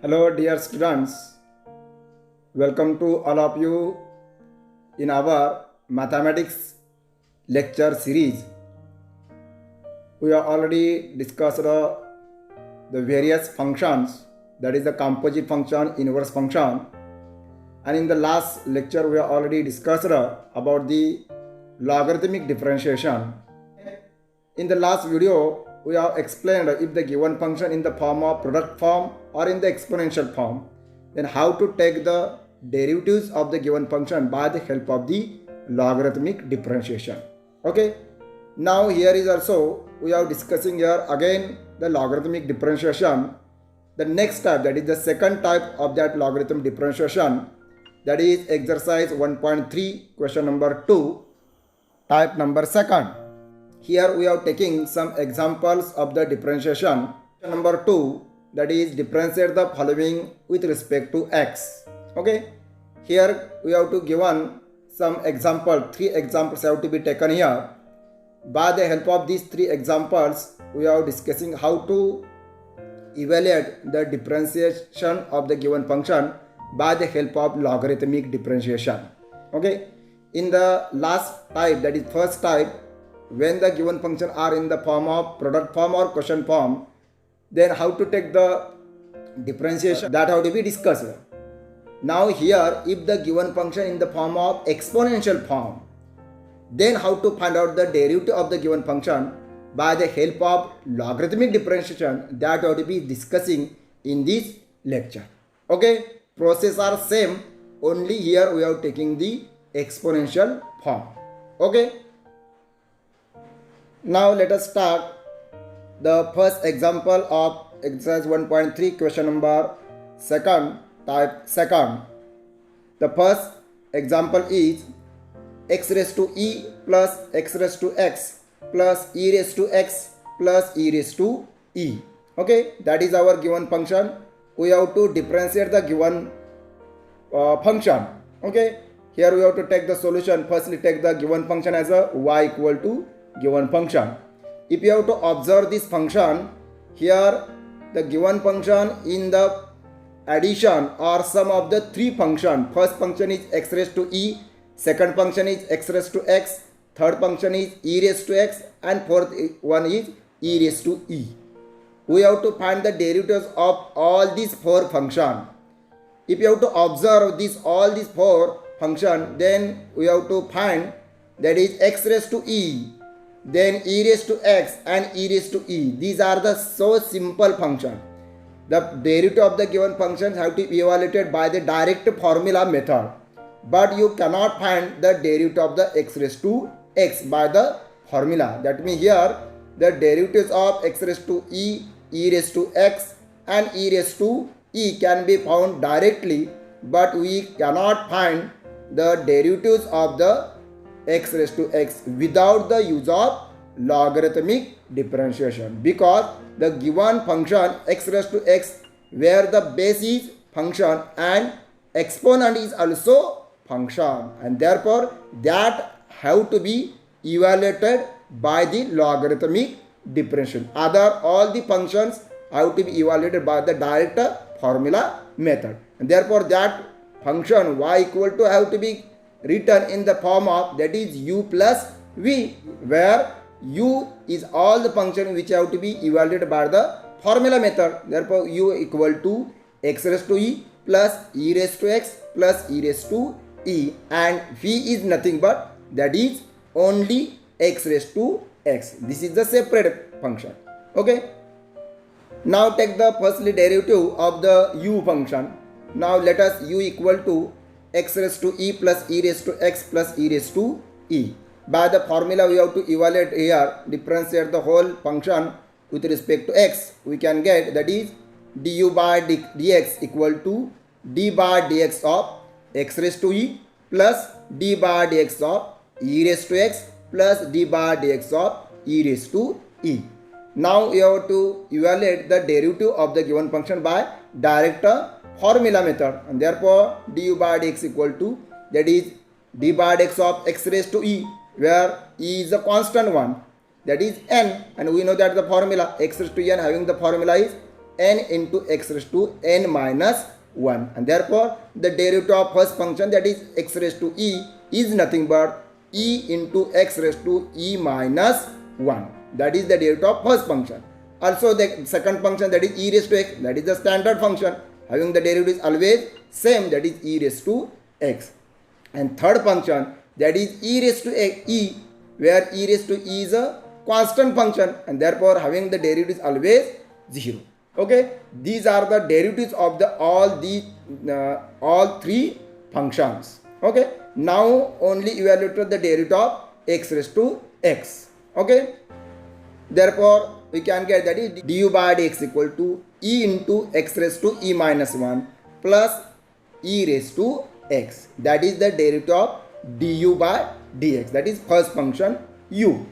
Hello, dear students. Welcome to all of you in our mathematics lecture series. We have already discussed the various functions, that is the composite function, inverse function, and in the last lecture we have already discussed about the logarithmic differentiation. In the last video, we have explained if the given function in the form of product form or in the exponential form, then how to take the derivatives of the given function by the help of the logarithmic differentiation. Okay. Now here is also we are discussing here again the logarithmic differentiation. The next type, that is the second type of that logarithm differentiation, that is exercise 1.3 question number 2, type number second. Here we are taking some examples of the differentiation. Number 2, that is differentiate the following with respect to x. Okay. Here we have to given some example. 3 examples have to be taken here. By the help of these 3 examples, we are discussing how to evaluate the differentiation of the given function by the help of logarithmic differentiation. Okay. In the last type, that is first type, when the given function are in the form of product form or quotient form, then how to take the differentiation, that have to be discussed. Now here, if the given function in the form of exponential form, then how to find out the derivative of the given function by the help of logarithmic differentiation, that have to be discussing in this lecture. Okay, process are same, only here we are taking the exponential form. Okay. Now let us start the first example of exercise 1.3 question number second, type second. The first example is x raised to e plus x raised to x plus e raised to x plus e raised to e. Okay, that is our given function. We have to differentiate the given function. Okay, here we have to take the solution. Firstly, take the given function as a y equal to given function. If you have to observe this function, here the given function in the addition or sum of the 3 functions. First function is x raised to e, second function is x raised to x, third function is e raised to x, and fourth one is e raised to e. We have to find the derivatives of all these 4 functions. If you have to observe all these 4 functions, then we have to find, that is x raised to e, then e raised to x and e raised to e. These are the so simple functions. The derivative of the given functions have to be evaluated by the direct formula method. But you cannot find the derivative of the x raised to x by the formula. That means here the derivatives of x raised to e, e raised to x and e raised to e can be found directly, but we cannot find the derivatives of the x raised to x without the use of logarithmic differentiation, because the given function x raised to x, where the base is function and exponent is also function, and therefore that have to be evaluated by the logarithmic differentiation. Other all the functions have to be evaluated by the direct formula method, and therefore that function y equal to have to be written in the form of, that is u plus v, where u is all the function which have to be evaluated by the formula method. Therefore u equal to x raised to e plus e raised to x plus e raised to e, and v is nothing but that is only x raised to x. This is the separate function. Okay. Now take the firstly derivative of the u function. Now let us u equal to x raised to e plus e raised to x plus e raised to e. By the formula we have to evaluate here, differentiate the whole function with respect to x. We can get, that is du by dx equal to d by dx of x raised to e plus d by dx of e raised to x plus d by dx of e raised to e. Now we have to evaluate the derivative of the given function by direct formula method, and therefore du by dx equal to, that is d by dx of x raised to e, where e is a constant one, that is n, and we know that the formula x raised to n having the formula is n into x raised to n minus 1. And therefore, the derivative of first function, that is x raised to e, is nothing but e into x raised to e minus 1. That is the derivative of first function. Also, the second function, that is e raised to x, that is the standard function. Having the derivative is always same, that is e raised to x. And third function, that is e raised to e, where e raised to e is a constant function, and therefore having the derivative is always 0. Okay, these are the derivatives of the all three functions. Okay, now only evaluate the derivative of x raised to x. Okay, therefore we can get, that is du by dx equal to e into x raised to e minus 1 plus e raised to x. That is the derivative of du by dx, that is first function u.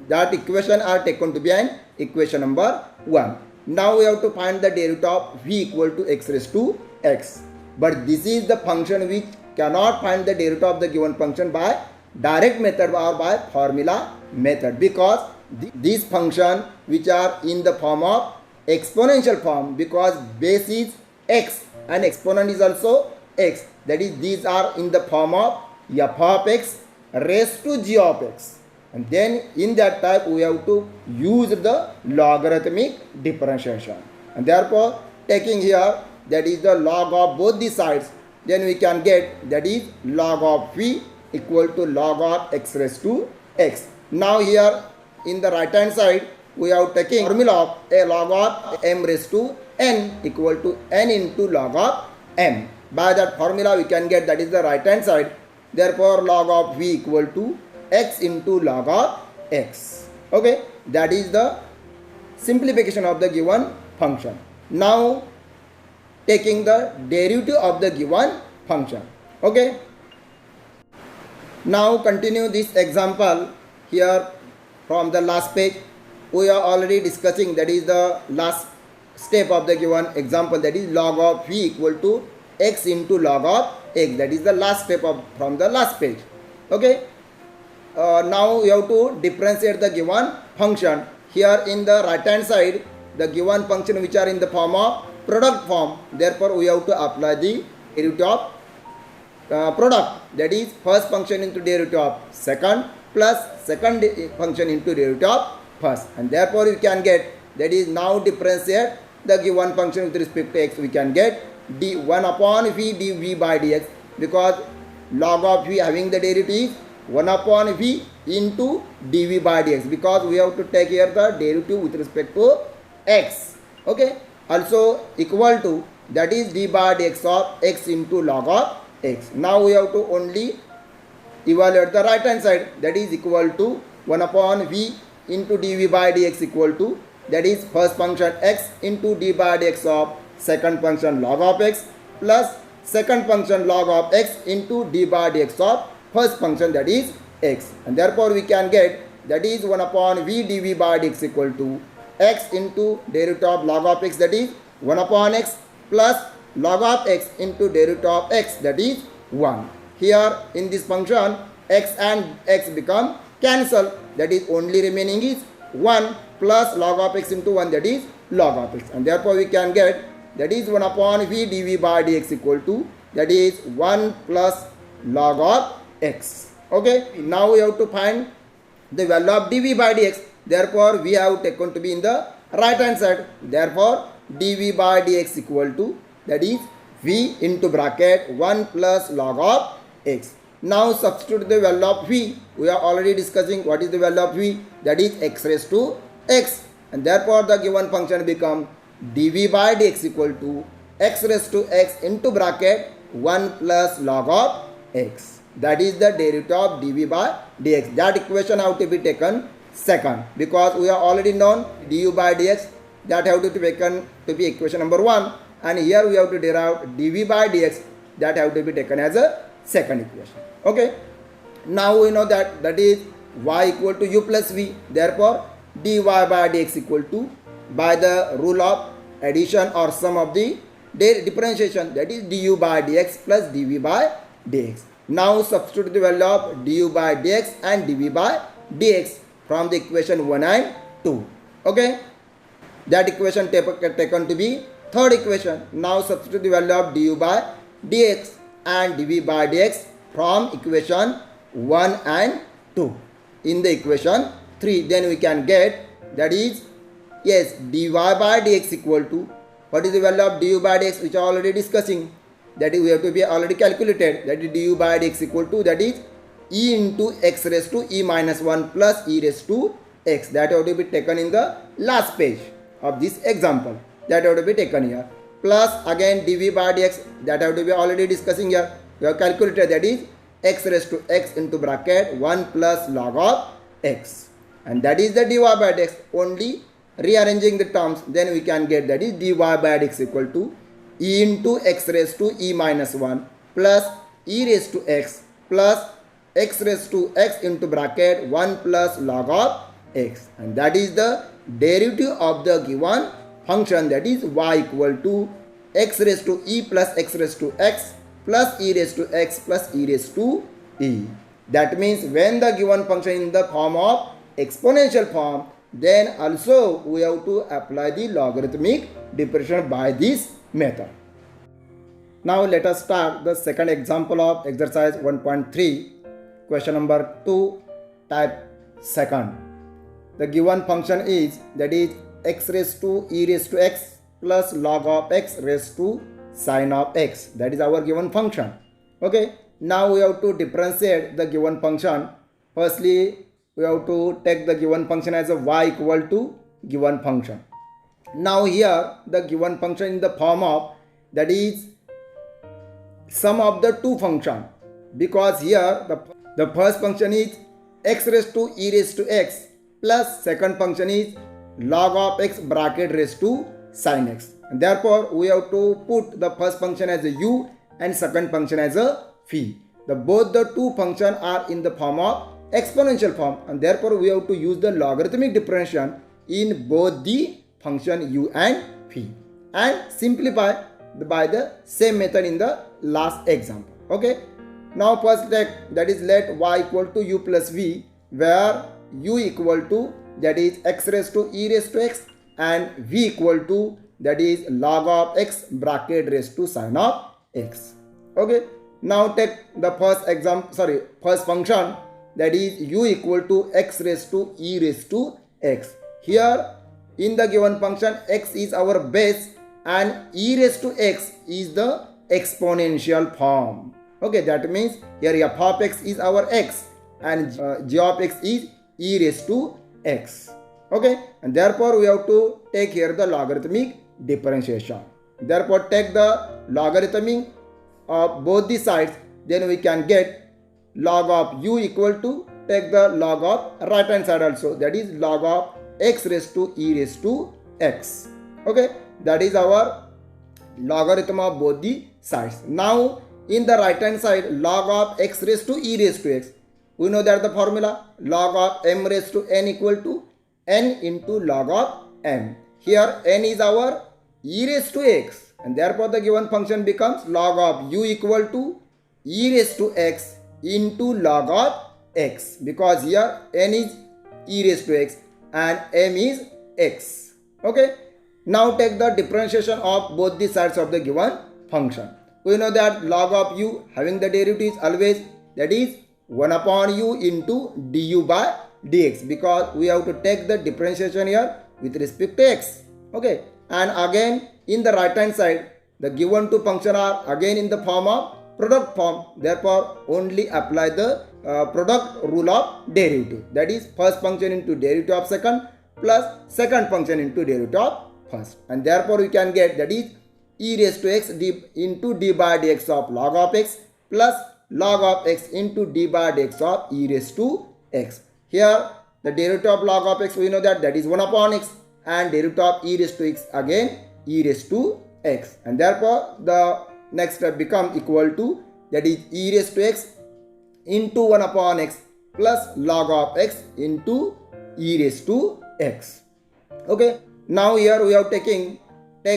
That equation are taken to be an equation number 1. Now we have to find the derivative of v equal to x raised to x. But this is the function which cannot find the derivative of the given function by direct method or by formula method, because these functions which are in the form of exponential form, because base is x and exponent is also x, that is these are in the form of f of x raised to g of x. And then in that type we have to use the logarithmic differentiation. And therefore taking here, that is the log of both the sides, then we can get, that is log of v equal to log of x raised to x. Now here in the right hand side we have taken formula of a log of m raised to n equal to n into log of m. By that formula we can get, that is the right hand side. Therefore log of v equal to x into log of x. Okay, that is the simplification of the given function. Now taking the derivative of the given function. Okay, now continue this example here from the last page. We are already discussing, that is the last step of the given example, that is log of v equal to x into log of x. That is the last step of from the last page. Okay, now we have to differentiate the given function. Here in the right hand side, the given function which are in the form of product form, therefore we have to apply the derivative of product, that is first function into derivative of second plus second function into derivative of first. And therefore you can get, that is now differentiate the given function with respect to x, we can get d1 upon v dv by dx, because log of v having the derivative is 1 upon v into dv by dx, because we have to take here the derivative with respect to x. Okay, also equal to, that is d by dx of x into log of x. Now we have to only evaluate the right hand side, that is equal to 1 upon v into dv by dx equal to, that is first function x into d by dx of second function log of x plus second function log of x into d by dx of first function, that is x. And therefore we can get, that is 1 upon v dv by dx equal to x into derivative of log of x, that is 1 upon x plus log of x into derivative of x, that is 1. Here in this function x and x become cancel, that is only remaining is 1 plus log of x into 1, that is log of x. And therefore we can get, that is 1 upon v dv by dx equal to, that is 1 plus log of x. Okay, now we have to find the value of dv by dx. Therefore we have taken to be in the right hand side. Therefore dv by dx equal to, that is v into bracket 1 plus log of x. Now substitute the value of v. We are already discussing what is the value of v, that is x raised to x. And therefore the given function become dv by dx equal to x raised to x into bracket 1 plus log of x. That is the derivative of dv by dx. That equation have to be taken second, because we are already known du by dx, that have to be taken to be equation number 1, and here we have to derive dv by dx, that have to be taken as a second equation. Okay, now we know that is y equal to u plus v. Therefore dy by dx equal to, by the rule of addition or sum of the differentiation, that is du by dx plus dv by dx. Now substitute the value of du by dx and dv by dx from the equation 1 and 2. Okay, that equation taken to be third equation. Now substitute the value of du by dx and dv by dx from equation 1 and 2 in the equation 3. Then we can get, that is, yes, dy by dx equal to, what is the value of du by dx, which I already discussing, that is we have to be already calculated, that is du by dx equal to, that is e into x raised to e minus 1 plus e raised to x. That have to be taken in the last page of this example, that have to be taken here, plus again dv by dx, that have to be already discussing here. We have calculated, that is x raised to x into bracket 1 plus log of x, and that is the dy by dx. Only rearranging the terms, then we can get, that is dy by dx equal to e into x raised to e minus 1 plus e raised to x plus x raised to x into bracket 1 plus log of x, and that is the derivative of the given function, that is y equal to x raised to e plus x raised to x plus e raised to x plus e raised to e. That means when the given function in the form of exponential form, then also we have to apply the logarithmic differentiation by this method. Now let us start the second example of exercise 1.3, question number 2, type second. The given function is, that is x raised to e raised to x plus log of x raised to sine of x. That is our given function. Okay, now we have to differentiate the given function. Firstly, we have to take the given function as a y equal to given function. Now here the given function in the form of, that is sum of the two function, because here the first function is x raised to e raised to x plus second function is log of x bracket raised to sin x, and therefore we have to put the first function as a u and second function as a phi. Both the two functions are in the form of exponential form, and therefore we have to use the logarithmic differentiation in both the function u and phi, and simplify by the same method in the last example. Okay, now first that is let y equal to u plus v, where u equal to, that is x raised to e raised to x, and v equal to, that is log of x bracket raised to sine of x. Okay, now take the first function, that is u equal to x raised to e raised to x. Here in the given function, x is our base and e raised to x is the exponential form. Okay, that means here f of x is our x and g of x is e raised to x. Okay, and therefore we have to take here the logarithmic differentiation. Therefore take the logarithmic of both the sides, then we can get log of u equal to, take the log of right hand side also, that is log of x raised to e raised to x. Okay, that is our logarithm of both the sides. Now in the right hand side, log of x raised to e raised to x, we know that the formula log of m raised to n equal to n into log of m. Here n is our e raised to x, and therefore the given function becomes log of u equal to e raised to x into log of x, because here n is e raised to x and m is x. Okay, now take the differentiation of both the sides of the given function. We know that log of u having the derivative is always, that is 1 upon u into du by dx, because we have to take the differentiation here with respect to x. Okay, and again in the right hand side, the given two functions are again in the form of product form, therefore only apply the product rule of derivative, that is first function into derivative of second plus second function into derivative of first, and therefore we can get, that is e raised to x into d by dx of log of x plus log of x into d by dx of e raised to x. Here the derivative of log of x, we know that is 1 upon x, and derivative of e raised to x again e raised to x, and therefore the next step become equal to, that is e raised to x into 1 upon x plus log of x into e raised to x. Okay, now here we are take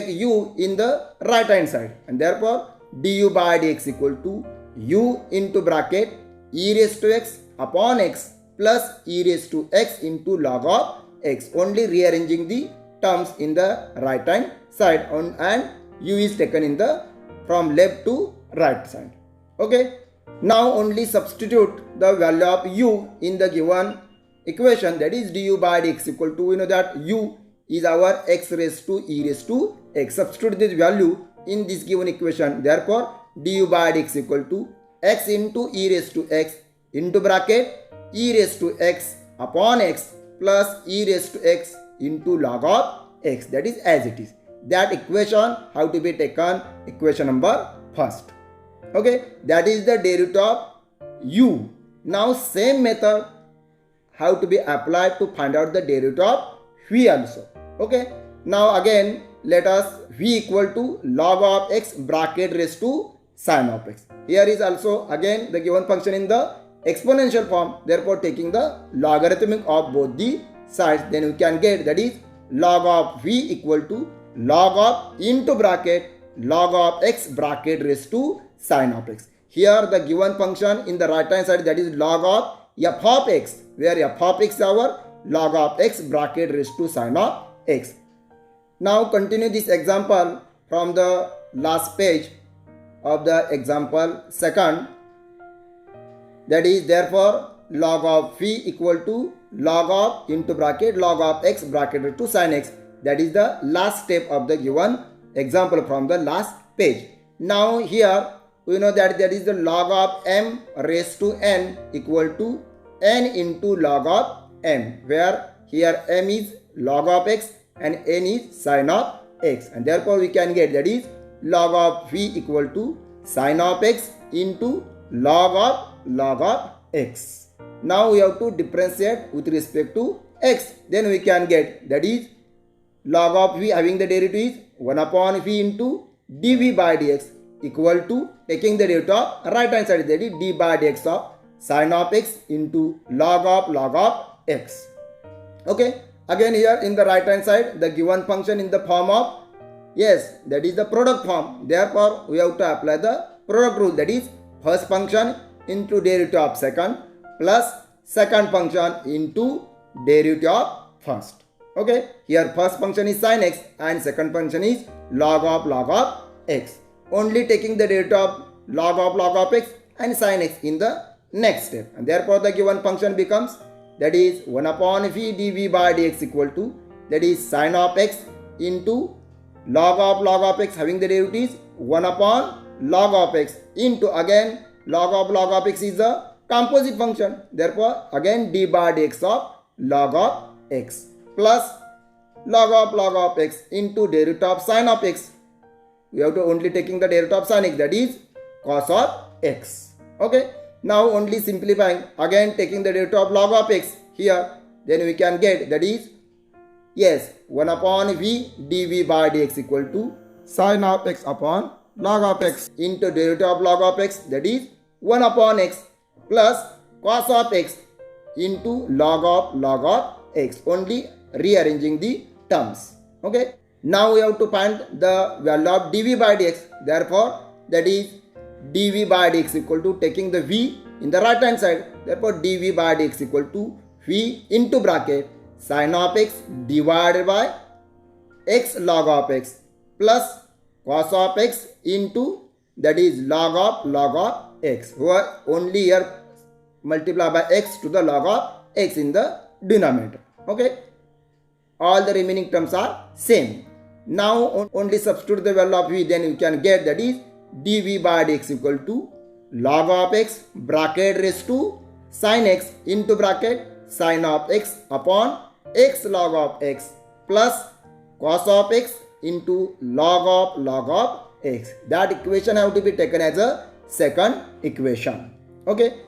u in the right hand side, and therefore du by dx equal to u into bracket e raised to x upon x plus e raised to x into log of x, only rearranging the terms in the right hand side and u is taken in the from left to right side. Okay. Now only substitute the value of u in the given equation, that is du by dx equal to, we know that u is our x raised to e raised to x. Substitute this value in this given equation. Therefore du by dx equal to x into e raised to x into bracket e raised to x upon x plus e raised to x into log of x. That is as it is. That equation have to be taken equation number first. Okay, that is the derivative of u. Now same method have to be applied to find out the derivative of v also. Okay, now again let us v equal to log of x bracket raised to sin of x. Here is also again the given function in the exponential form. Therefore taking the logarithmic of both the sides, then we can get, that is log of v equal to log of into bracket log of x bracket raised to sin of x. Here the given function in the right hand side, that is log of f of x, where f of x is our log of x bracket raised to sin of x. Now continue this example from the last page of the example second, that is therefore log of v equal to log of into bracket log of x bracket raised to sin x. That is the last step of the given example from the last page. Now here we know that is the log of m raised to n equal to n into log of m, where here m is log of x and n is sin of x, and therefore we can get, that is log of v equal to sin of x into log of x. Now we have to differentiate with respect to x, then we can get, that is log of v having the derivative is 1 upon v into dv by dx equal to taking the derivative of right hand side, that is d by dx of sin of x into log of x. Okay, again here in the right hand side the given function in the form of, yes, that is the product form. Therefore we have to apply the product rule, that is first function into derivative of second plus second function into derivative of first. Okay, here first function is sin x and second function is log of x. Only taking the derivative of log of x and sin x in the next step, and therefore the given function becomes, that is 1 upon v dv by dx equal to, that is sin of x into log of x having the derivative is 1 upon log of x into again log of x is a composite function, therefore again d by dx of log of x plus log of x into derivative of sin of x. We have to only taking the derivative of sin x, that is cos of x. Okay, now only simplifying, again taking the derivative of log of x here, then we can get, that is, yes, 1 upon v dv by dx equal to sin of x upon log of x into derivative of log of x, that is 1 upon x plus cos of x into log of x, only rearranging the terms. Okay, now we have to find the value of dv by dx. Therefore that is dv by dx equal to taking the v in the right hand side, therefore dv by dx equal to v into bracket sin of x divided by x log of x plus cos of x into, that is log of x, where only here multiply by x to the log of x in the denominator. Okay, all the remaining terms are same. Now only substitute the value of v, then you can get, that is dv by dx equal to log of x bracket raised to sin x into bracket sin of x upon x log of x plus cos of x into log of x. That equation have to be taken as a second equation. Okay,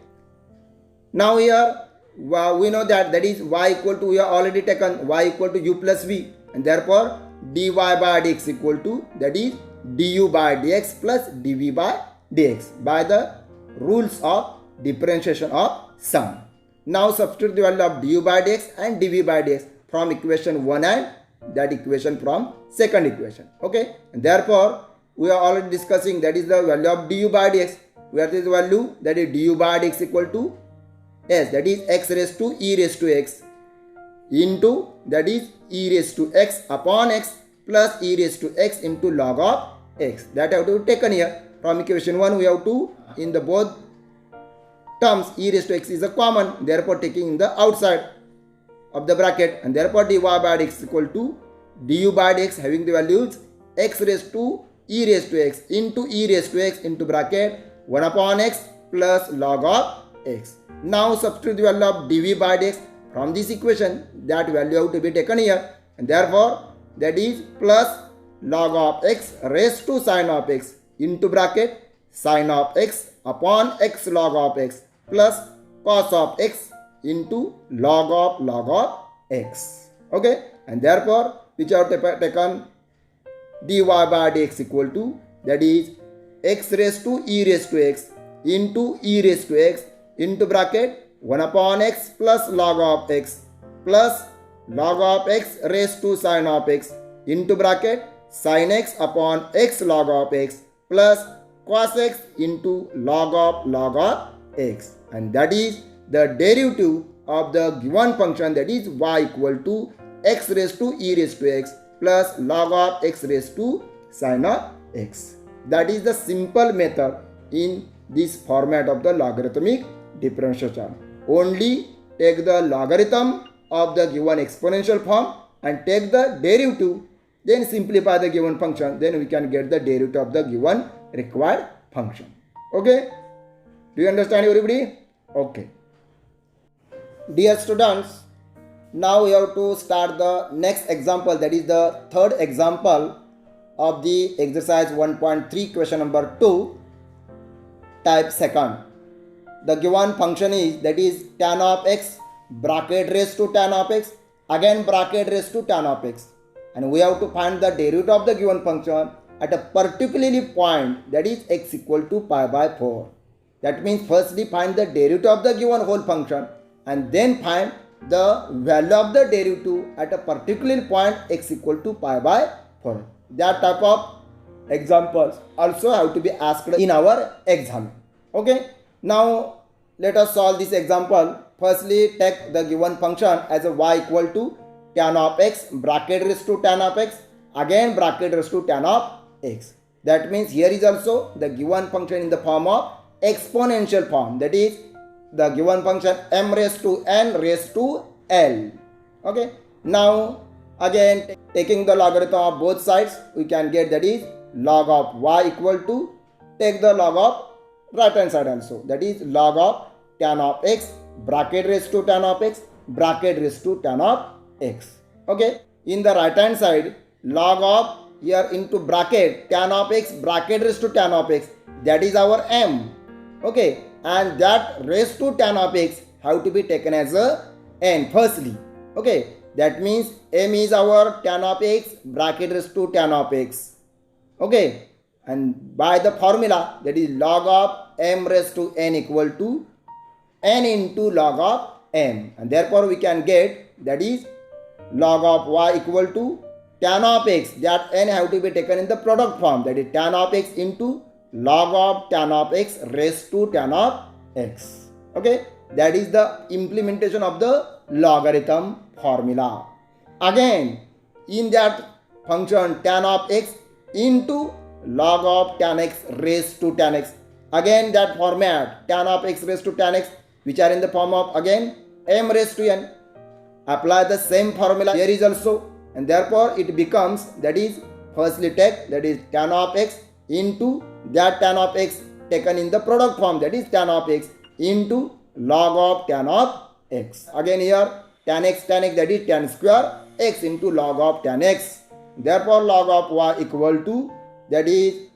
now here we know that is y equal to, we have already taken y equal to u plus v, and therefore dy by dx equal to, that is du by dx plus dv by dx by the rules of differentiation of sum. Now substitute the value of du by dx and dv by dx from equation 1 and that equation from second equation. Okay, and therefore we are already discussing, that is the value of du by dx, where is the value, that is du by dx equal to, yes, that is x raised to e raised to x into that is e raised to x upon x plus e raised to x into log of x. That have to be taken here. From equation 1 we have to, in the both terms e raised to x is a common, therefore taking in the outside of the bracket, and therefore dy by dx is equal to du by dx having the values x raised to e raised to x into e raised to x into bracket 1 upon x plus log of x. Now substitute the value of dv by dx from this equation, that value have to be taken here, and therefore that is plus log of x raised to sine of x into bracket sine of x upon x log of x plus cos of x into log of x. Okay, and therefore which have taken dy by dx equal to, that is x raised to e raised to x into e raised to x into bracket 1 upon x plus log of x plus log of x raised to sine of x into bracket sin x upon x log of x plus cos x into log of x, and that is the derivative of the given function, that is y equal to x raised to e raised to x plus log of x raised to sin of x. That is the simple method in this format of the logarithmic differentiation. Only take the logarithm of the given exponential form and take the derivative, then simplify the given function, then we can get the derivative of the given required function. Okay, do you understand everybody? Okay, dear students, now we have to start the next example, that is the third example of the exercise 1.3 question number 2 type second. The given function is, that is tan of x bracket raised to tan of x again bracket raised to tan of x, and we have to find the derivative of the given function at a particularly point, that is x equal to pi by 4. That means firstly find the derivative of the given whole function and then find the value of the derivative at a particular point x equal to pi by 4. That type of examples also have to be asked in our exam. Okay, now let us solve this example. Firstly take the given function as a y equal to tan of x bracket raised to tan of x again bracket raised to tan of x. That means here is also the given function in the form of exponential form, that is the given function m raised to n raised to l. Okay, now again taking the logarithm of both sides we can get, that is log of y equal to, take the log of right hand side also, that is log of tan of x bracket raised to tan of x bracket raised to tan of x. Okay, in the right hand side log of here into bracket tan of x bracket raised to tan of x, that is our m. Okay, and that raised to tan of x have to be taken as a n firstly. Okay, that means m is our tan of x bracket raised to tan of x. Okay, and by the formula, that is log of m raised to n equal to n into log of m, and therefore we can get, that is log of y equal to tan of x, that n have to be taken in the product form, that is tan of x into log of tan of x raised to tan of x. Okay, that is the implementation of the logarithm formula. Again in that function tan of x into log of tan x raised to tan x, again that format tan of x raised to tan x, which are in the form of again m raised to n. Apply the same formula here is also, and therefore it becomes, that is firstly take, that is tan of x into that tan of x taken in the product form, that is tan of x into log of tan of x. Again here tan x, that is tan square x into log of tan x. Therefore log of y equal to, that is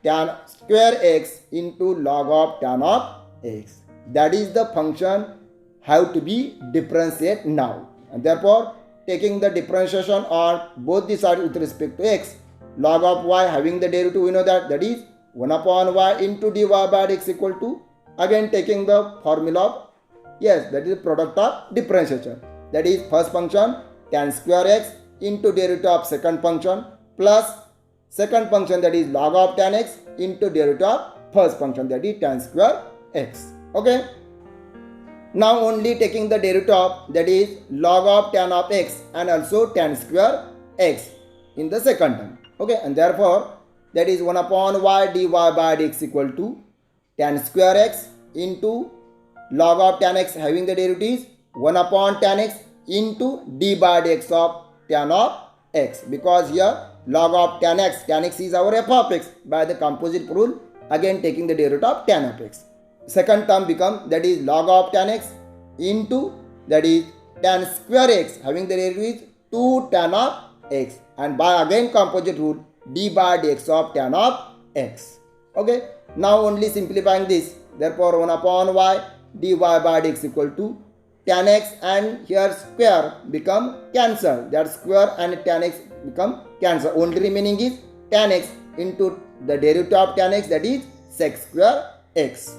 tan square x into log of tan of x. That is the function have to be differentiated now, and therefore taking the differentiation on both the sides with respect to x, log of y having the derivative we know that is 1 upon y into dy by dx equal to, again taking the formula of, yes, that is the product of differentiation, that is first function tan square x into derivative of second function plus second function, that is log of tan x into derivative of first function, that is tan square x. Okay, Now only taking the derivative of, that is log of tan of x and also tan square x in the second term. Okay, and therefore that is 1 upon y dy by dx equal to tan square x into log of tan x having the derivatives 1 upon tan x into d by dx of tan of x, because here log of tan x is our f of x by the composite rule, again taking the derivative of tan of x. Second term becomes, that is log of tan x into, that is tan square x having the derivative 2 tan of x, and by again composite rule d by dx of tan of x. Okay, now only simplifying this, therefore 1 upon y dy by dx equal to tan x, and here square become cancel, that square and tan x become cancel, only remaining is tan x into the derivative of tan x, that is sec square x.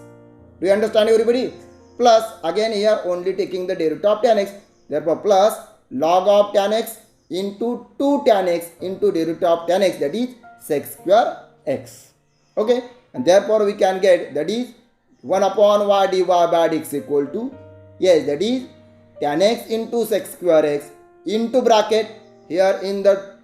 Do you understand everybody? Plus again here only taking the derivative of tan x, therefore plus log of tan x into 2 tan x into derivative of tan x, that is sec square x. Okay, and therefore we can get, that is 1 upon y dy by dx equal to, yes, that is tan x into sec square x into bracket, here in the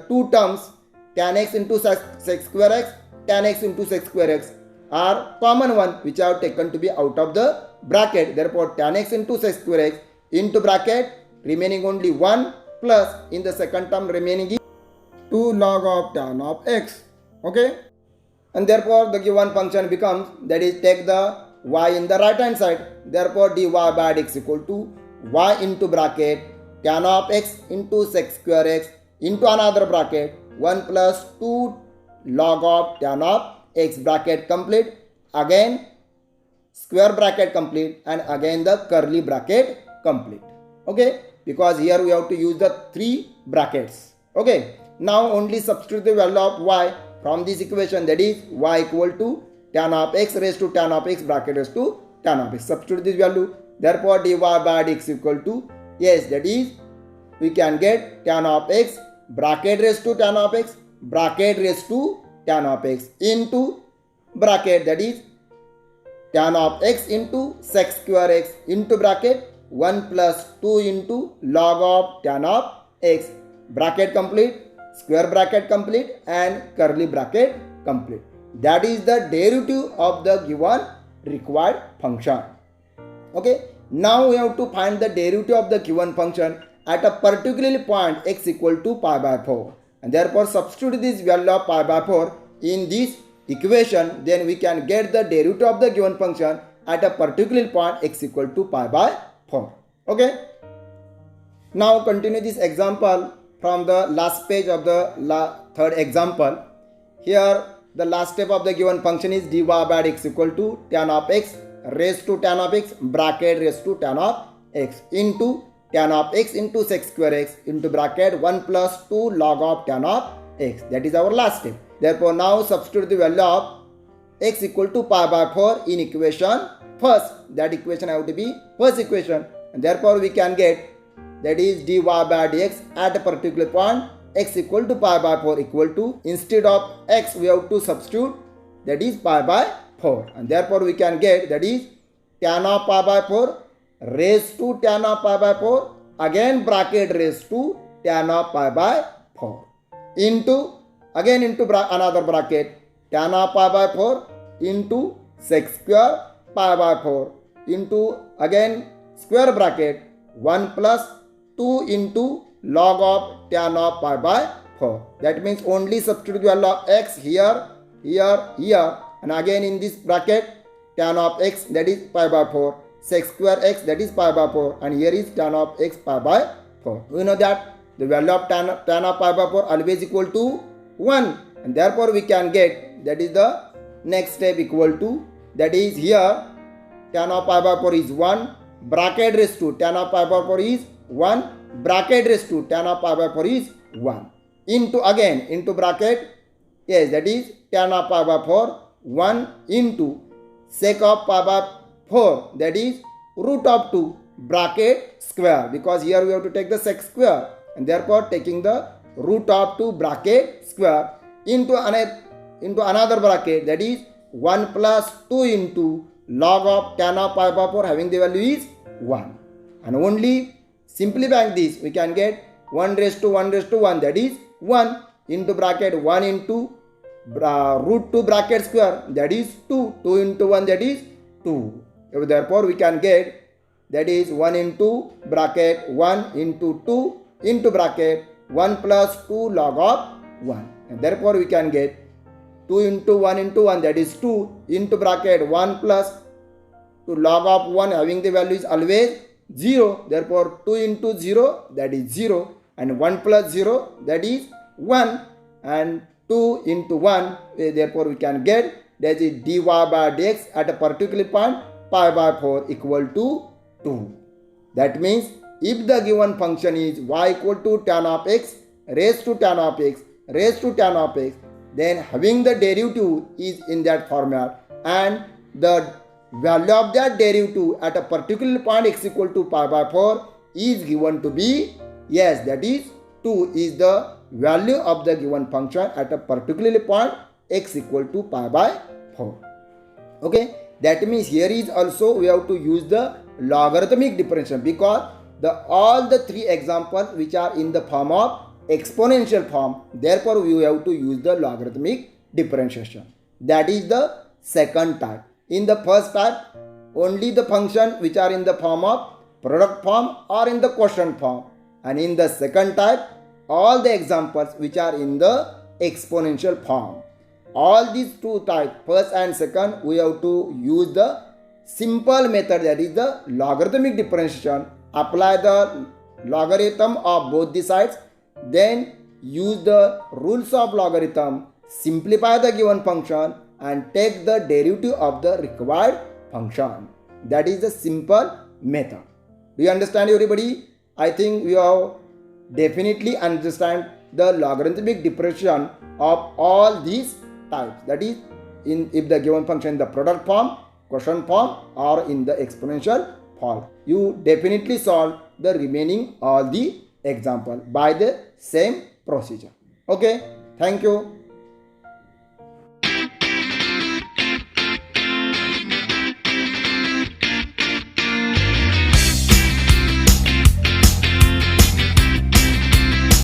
two terms tan x into sec square x, tan x into sec square x are common one, which I have taken to be out of the bracket, therefore tan x into sec square x into bracket remaining only 1, plus in the second term remaining is 2 log of tan of x. Okay, and therefore the given function becomes, that is take the y in the right hand side, therefore dy by dx equal to y into bracket tan of x into sec square x into another bracket 1 plus 2 log of tan of x, bracket complete, again square bracket complete, and again the curly bracket complete. Okay, because here we have to use the 3 brackets. Okay, now only substitute the value of y from this equation, that is y equal to tan of x raised to tan of x bracket raised to tan of x. Substitute this value, therefore dy by dx equal to, yes, that is we can get tan of x bracket raised to tan of x bracket raised to tan of x into bracket, that is tan of x into sec square x into bracket 1 plus 2 into log of tan of x, bracket complete, square bracket complete, and curly bracket complete. That is the derivative of the given required function. Okay, now we have to find the derivative of the given function at a particular point x equal to pi by 4, and therefore substitute this value of pi by 4 in this equation, then we can get the derivative of the given function at a particular point x equal to pi by 4. Okay, now continue this example from the last page of the third example. Here the last step of the given function is dy by dx equal to tan of x raised to tan of x bracket raised to tan of x into tan of x into sec square x into bracket 1 plus 2 log of tan of x. That is our last step. Therefore now substitute the value of x equal to pi by 4 in equation first. That equation have to be first equation, and therefore we can get, that is dy by dx at a particular point x equal to pi by 4 equal to, instead of x we have to substitute, that is pi by 4, and therefore we can get, that is tan of pi by 4 raised to tan of pi by 4 again bracket raised to tan of pi by 4 into again into another bracket tan of pi by 4 into sec square pi by 4 into again square bracket 1 plus 2 into log of tan of pi by 4. That means only substitute the value of x here, here, and again in this bracket tan of x, that is pi by 4, sec square x, that is pi by 4, and here is tan of x pi by 4. We know that the value of tan of pi by 4 always equal to 1, and therefore we can get, that is the next step equal to, that is here tan of pi by 4 is 1 bracket raised to tan of pi by 4 is 1 bracket raised to tan of pi by 4 is 1 into again into bracket, yes, that is tan of pi by 4 1 into sec of pi by 4, that is root of 2 bracket square, because here we have to take the sec square, and therefore taking the root of 2 bracket square into another bracket, that is 1 plus 2 into log of tan of pi by 4 having the value is 1. And only simplifying this, we can get 1 raised to 1 raised to 1, that is 1 into bracket 1 into root 2 bracket square, that is 2. 2 into 1, that is 2. Therefore, we can get that is 1 into bracket 1 into 2 into bracket 1 plus 2 log of 1. And therefore, we can get 2 into 1, that is 2 into bracket 1 plus 2 log of 1 having the value is always 0. Therefore, 2 into 0, that is 0, and 1 plus 0, that is 1, and 2 into 1, therefore we can get that is dy by dx at a particular point pi by 4 equal to 2. That means if the given function is y equal to tan of x raised to tan of x raised to tan of x, then having the derivative is in that format, and the value of that derivative at a particular point x equal to pi by 4 is given to be, yes, that is 2 is the value of the given function at a particular point x equal to pi by 4. Okay, that means here is also we have to use the logarithmic differentiation, because all the three examples which are in the form of exponential form, therefore we have to use the logarithmic differentiation. That is the second type. In the first type, only the function which are in the form of product form or in the quotient form, and in the second type, all the examples which are in the exponential form. All these two types, first and second, we have to use the simple method, that is the logarithmic differentiation. Apply the logarithm of both the sides, then use the rules of logarithm, simplify the given function, and take the derivative of the required function. That is the simple method. Do you understand, everybody? I think you have definitely understand the logarithmic differentiation of all these types. That is, if the given function in the product form, quotient form, or in the exponential form. You definitely solve the remaining all the example by the same procedure. Okay, thank you.